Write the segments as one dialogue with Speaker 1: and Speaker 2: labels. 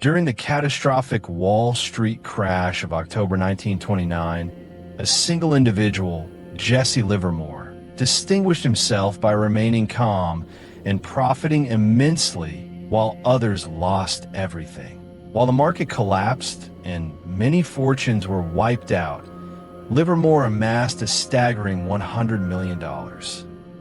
Speaker 1: During the catastrophic Wall Street crash of October 1929, a single individual, Jesse Livermore, distinguished himself by remaining calm and profiting immensely while others lost everything. While the market collapsed and many fortunes were wiped out, Livermore amassed a staggering $100 million.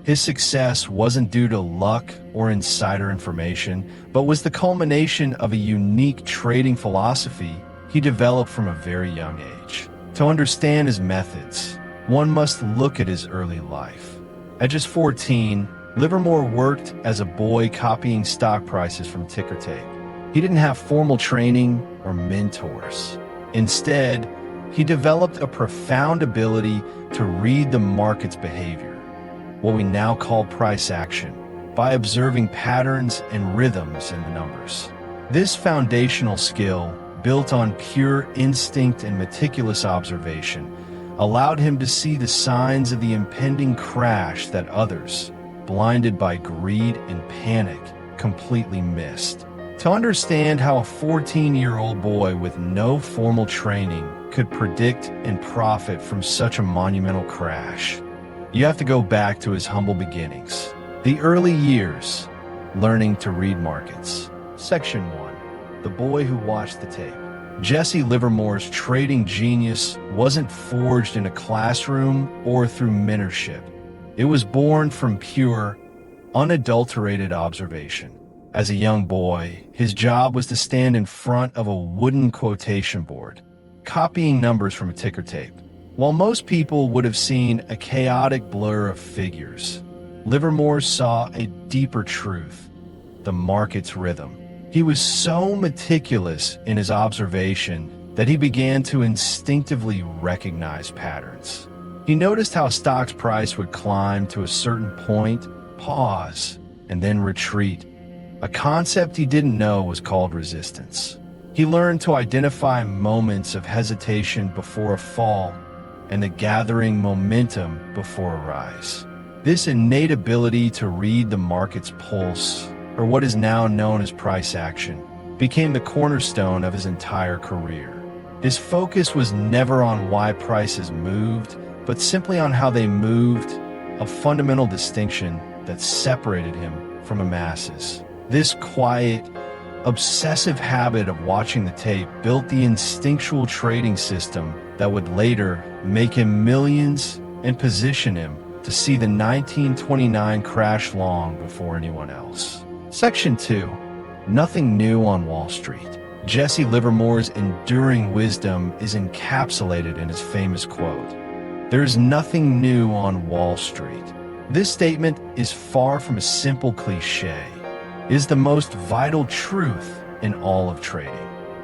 Speaker 1: His success wasn't due to luck or insider information, but was the culmination of a unique trading philosophy he developed from a very young age. To understand his methods, one must look at his early life. At just 14, Livermore worked as a boy copying stock prices from ticker tape. He didn't have formal training or mentors. Instead, he developed a profound ability to read the market's behavior, what we now call price action, by observing patterns and rhythms in the numbers. This foundational skill, built on pure instinct and meticulous observation, allowed him to see the signs of the impending crash that others, blinded by greed and panic, completely missed. To understand how a 14-year-old boy with no formal training could predict and profit from such a monumental crash, you have to go back to his humble beginnings. The early years, learning to read markets. Section 1. The boy who watched the tape. Jesse Livermore's trading genius wasn't forged in a classroom or through mentorship. It was born from pure, unadulterated observation. As a young boy, his job was to stand in front of a wooden quotation board, copying numbers from a ticker tape. While most people would have seen a chaotic blur of figures, Livermore saw a deeper truth: the market's rhythm. He was so meticulous in his observation that he began to instinctively recognize patterns. He noticed how a stock's price would climb to a certain point, pause, and then retreat. A concept he didn't know was called resistance. He learned to identify moments of hesitation before a fall and the gathering momentum before a rise. This innate ability to read the market's pulse, or what is now known as price action, became the cornerstone of his entire career. His focus was never on why prices moved, but simply on how they moved, a fundamental distinction that separated him from the masses. This quiet, obsessive habit of watching the tape built the instinctual trading system that would later make him millions and position him to see the 1929 crash long before anyone else. Section 2. Nothing new on Wall Street. Jesse Livermore's enduring wisdom is encapsulated in his famous quote, "There's nothing new on Wall Street." This statement is far from a simple cliche. It is the most vital truth in all of trading.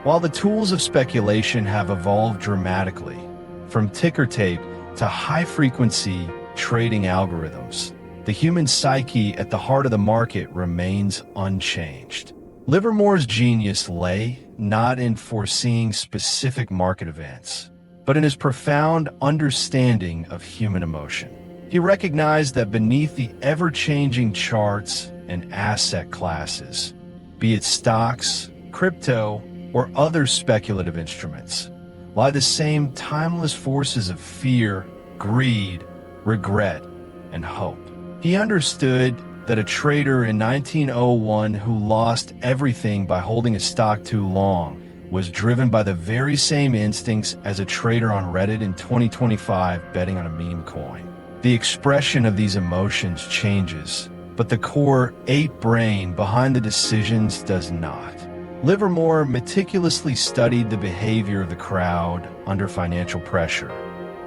Speaker 1: While the tools of speculation have evolved dramatically, from ticker tape to high-frequency trading algorithms, the human psyche at the heart of the market remains unchanged. Livermore's genius lay not in foreseeing specific market events, but in his profound understanding of human emotion. He recognized that beneath the ever-changing charts and asset classes, be it stocks, crypto, or other speculative instruments, lie the same timeless forces of fear, greed, regret, and hope. He understood that a trader in 1901 who lost everything by holding a stock too long was driven by the very same instincts as a trader on Reddit in 2025 betting on a meme coin. The expression of these emotions changes, but the core ape brain behind the decisions does not. Livermore meticulously studied the behavior of the crowd under financial pressure,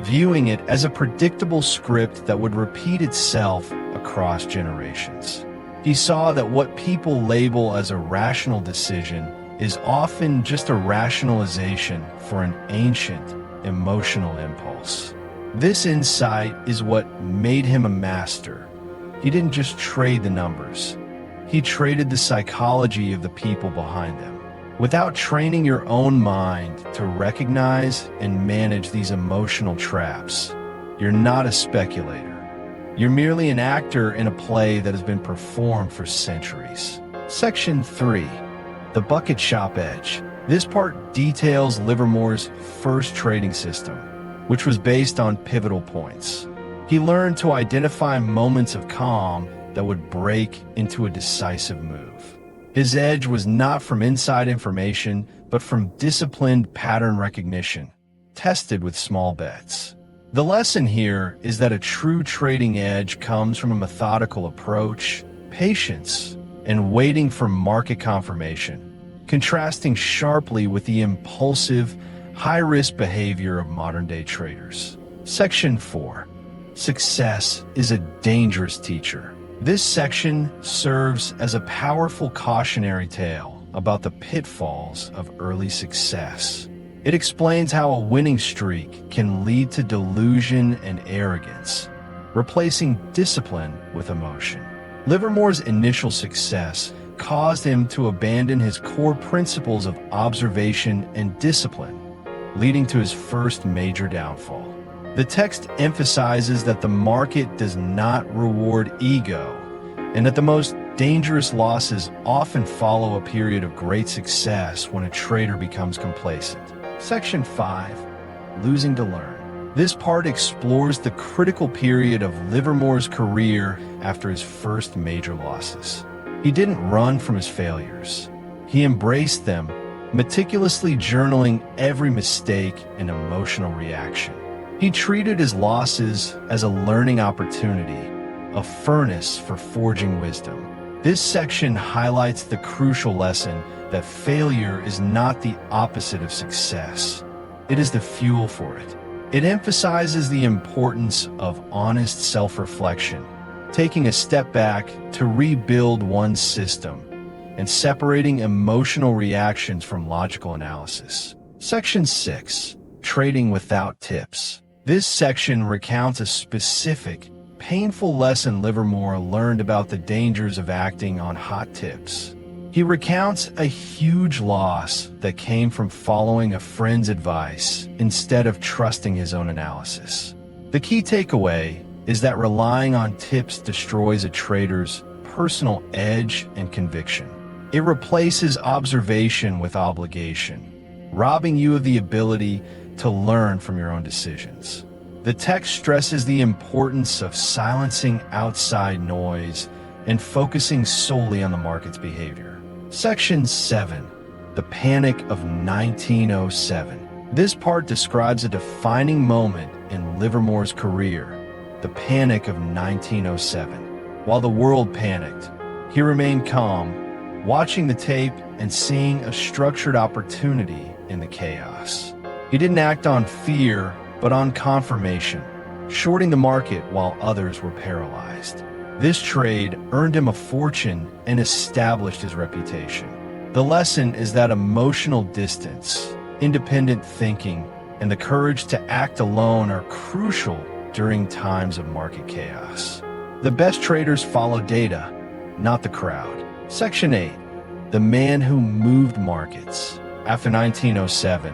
Speaker 1: viewing it as a predictable script that would repeat itself across generations. He saw that what people label as a rational decision is often just a rationalization for an ancient emotional impulse. This insight is what made him a master. He didn't just trade the numbers. He traded the psychology of the people behind them. Without training your own mind to recognize and manage these emotional traps, you're not a speculator. You're merely an actor in a play that has been performed for centuries. Section 3. The bucket shop edge. This part details Livermore's first trading system, which was based on pivotal points. He learned to identify moments of calm that would break into a decisive move. His edge was not from inside information, but from disciplined pattern recognition, tested with small bets. The lesson here is that a true trading edge comes from a methodical approach, patience, and waiting for market confirmation, contrasting sharply with the impulsive, high-risk behavior of modern-day traders. Section 4. Success is a dangerous teacher. This section serves as a powerful cautionary tale about the pitfalls of early success. It explains how a winning streak can lead to delusion and arrogance, replacing discipline with emotion. Livermore's initial success caused him to abandon his core principles of observation and discipline, leading to his first major downfall. The text emphasizes that the market does not reward ego, and that the most dangerous losses often follow a period of great success when a trader becomes complacent. Section 5. Losing to learn. This part explores the critical period of Livermore's career after his first major losses. He didn't run from his failures. He embraced them, meticulously journaling every mistake and emotional reaction. He treated his losses as a learning opportunity, a furnace for forging wisdom. This section highlights the crucial lesson that failure is not the opposite of success. It is the fuel for it. It emphasizes the importance of honest self-reflection, taking a step back to rebuild one's system, and separating emotional reactions from logical analysis. Section 6. Trading without tips. This section recounts a specific, painful lesson Livermore learned about the dangers of acting on hot tips. He recounts a huge loss that came from following a friend's advice instead of trusting his own analysis. The key takeaway is that relying on tips destroys a trader's personal edge and conviction. It replaces observation with obligation, robbing you of the ability to learn from your own decisions. The text stresses the importance of silencing outside noise and focusing solely on the market's behavior. Section 7. The Panic of 1907. This part describes a defining moment in Livermore's career, the Panic of 1907. While the world panicked, he remained calm, watching the tape and seeing a structured opportunity in the chaos. He didn't act on fear, but on confirmation, shorting the market while others were paralyzed. This trade earned him a fortune and established his reputation. The lesson is that emotional distance, independent thinking, and the courage to act alone are crucial during times of market chaos. The best traders follow data, not the crowd. Section 8. The Man Who Moved Markets. After 1907,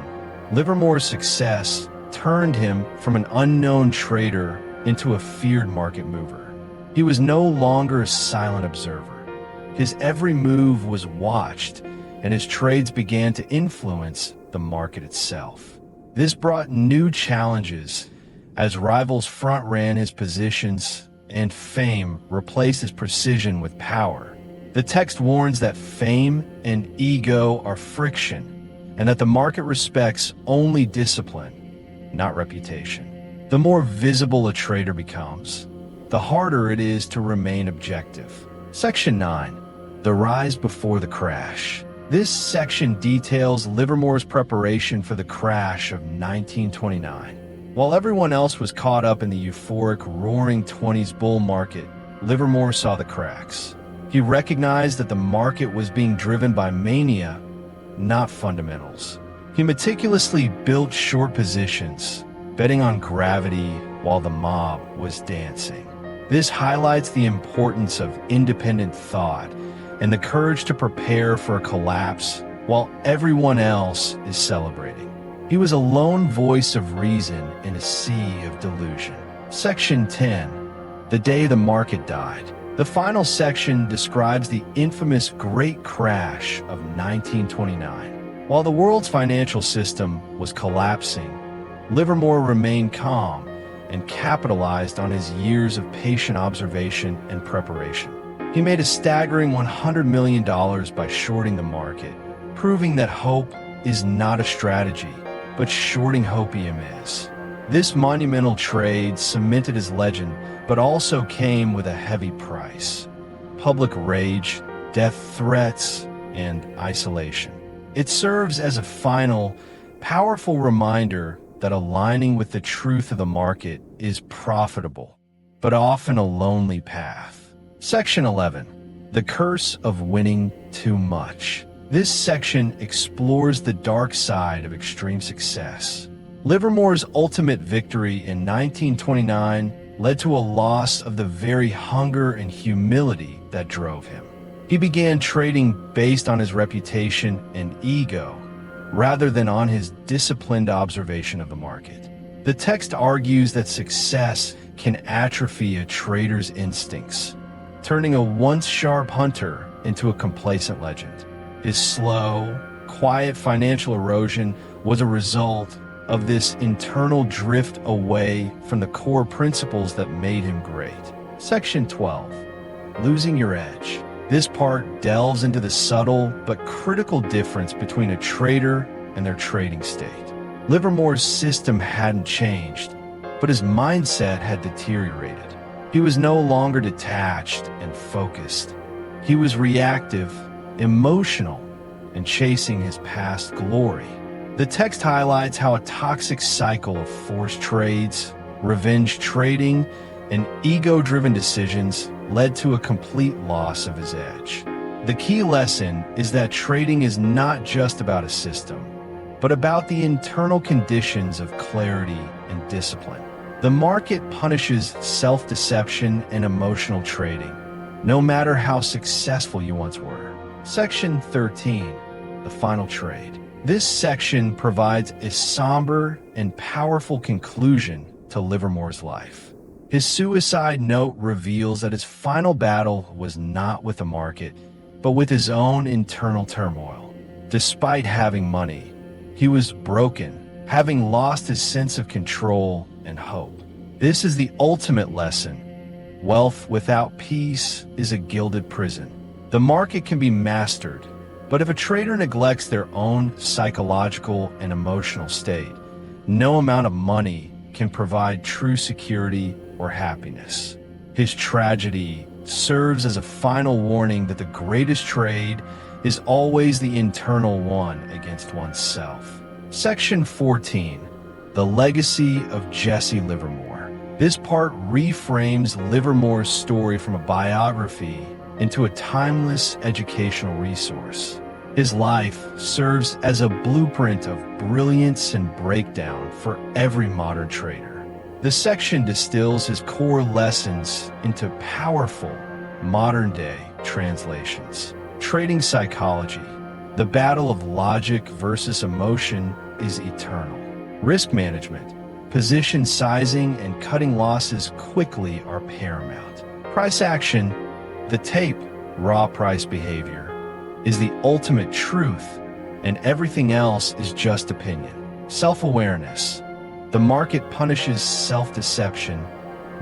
Speaker 1: Livermore's success turned him from an unknown trader into a feared market mover. He was no longer a silent observer. His every move was watched, and his trades began to influence the market itself. This brought new challenges as rivals front-ran his positions and fame replaced his precision with power. The text warns that fame and ego are friction, and that the market respects only discipline, not reputation. The more visible a trader becomes, the harder it is to remain objective. Section 9. The Rise Before the Crash. This section details Livermore's preparation for the crash of 1929. While everyone else was caught up in the euphoric, roaring 20s bull market, Livermore saw the cracks. He recognized that the market was being driven by mania, not fundamentals. He meticulously built short positions, betting on gravity while the mob was dancing. This highlights the importance of independent thought and the courage to prepare for a collapse while everyone else is celebrating. He was a lone voice of reason in a sea of delusion. Section 10. The Day the Market Died. The final section describes the infamous Great Crash of 1929. While the world's financial system was collapsing, Livermore remained calm and capitalized on his years of patient observation and preparation. He made a staggering $100 million by shorting the market, proving that hope is not a strategy, but shorting hopium is. This monumental trade cemented his legend, but also came with a heavy price: public rage, death threats, and isolation. It serves as a final, powerful reminder that aligning with the truth of the market is profitable, but often a lonely path. Section 11. The Curse of Winning Too Much. This section explores the dark side of extreme success. Livermore's ultimate victory in 1929 led to a loss of the very hunger and humility that drove him. He began trading based on his reputation and ego, rather than on his disciplined observation of the market. The text argues that success can atrophy a trader's instincts, turning a once sharp hunter into a complacent legend. His slow, quiet financial erosion was a result of this internal drift away from the core principles that made him great. Section 12. Losing Your Edge. This part delves into the subtle but critical difference between a trader and their trading state. Livermore's system hadn't changed, but his mindset had deteriorated. He was no longer detached and focused. He was reactive, emotional, and chasing his past glory. The text highlights how a toxic cycle of forced trades, revenge trading, and ego-driven decisions led to a complete loss of his edge. The key lesson is that trading is not just about a system, but about the internal conditions of clarity and discipline. The market punishes self-deception and emotional trading, no matter how successful you once were. Section 13. The Final Trade. This section provides a somber and powerful conclusion to Livermore's life. His suicide note reveals that his final battle was not with the market, but with his own internal turmoil. Despite having money, he was broken, having lost his sense of control and hope. This is the ultimate lesson. Wealth without peace is a gilded prison. The market can be mastered, but if a trader neglects their own psychological and emotional state, no amount of money can provide true security or happiness. His tragedy serves as a final warning that the greatest trade is always the internal one against oneself. Section 14. The Legacy of Jesse Livermore. This part reframes Livermore's story from a biography into a timeless educational resource. His life serves as a blueprint of brilliance and breakdown for every modern trader. The section distills his core lessons into powerful, modern-day translations. Trading psychology. The battle of logic versus emotion is eternal. Risk management. Position sizing and cutting losses quickly are paramount. Price action. The tape, raw price behavior, is the ultimate truth, and everything else is just opinion. Self-awareness. The market punishes self-deception,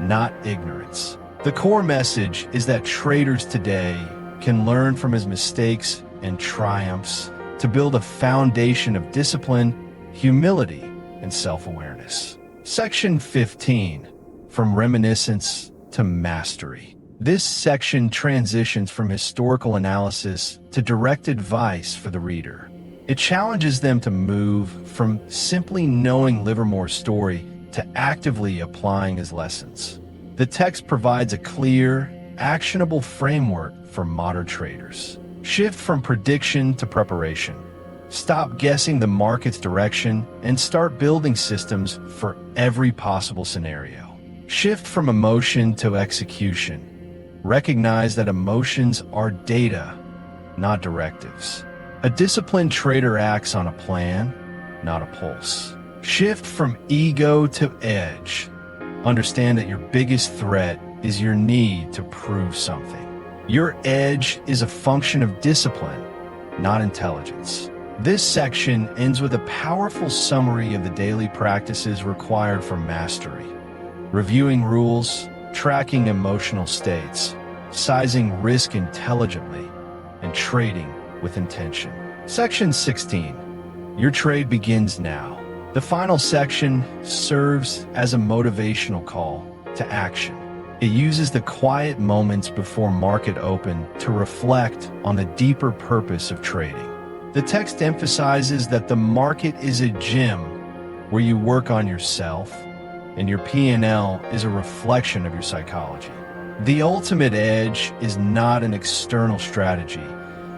Speaker 1: not ignorance. The core message is that traders today can learn from his mistakes and triumphs to build a foundation of discipline, humility, and self-awareness. Section 15. From Reminiscence to Mastery. This section transitions from historical analysis to direct advice for the reader. It challenges them to move from simply knowing Livermore's story to actively applying his lessons. The text provides a clear, actionable framework for modern traders. Shift from prediction to preparation. Stop guessing the market's direction and start building systems for every possible scenario. Shift from emotion to execution. Recognize that emotions are data, not directives. A disciplined trader acts on a plan, not a pulse. Shift from ego to edge. Understand that your biggest threat is your need to prove something. Your edge is a function of discipline, not intelligence. This section ends with a powerful summary of the daily practices required for mastery. Reviewing rules, tracking emotional states, sizing risk intelligently, and trading with intention. Section 16. Your trade begins now. The final section serves as a motivational call to action. It uses the quiet moments before market open to reflect on the deeper purpose of trading. The text emphasizes that the market is a gym where you work on yourself, and your P&L is a reflection of your psychology. The ultimate edge is not an external strategy,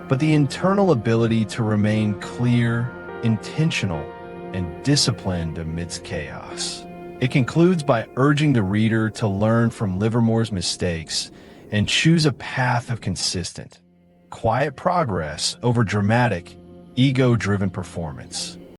Speaker 1: but the internal ability to remain clear, intentional, and disciplined amidst chaos. It concludes by urging the reader to learn from Livermore's mistakes and choose a path of consistent, quiet progress over dramatic, ego-driven performance.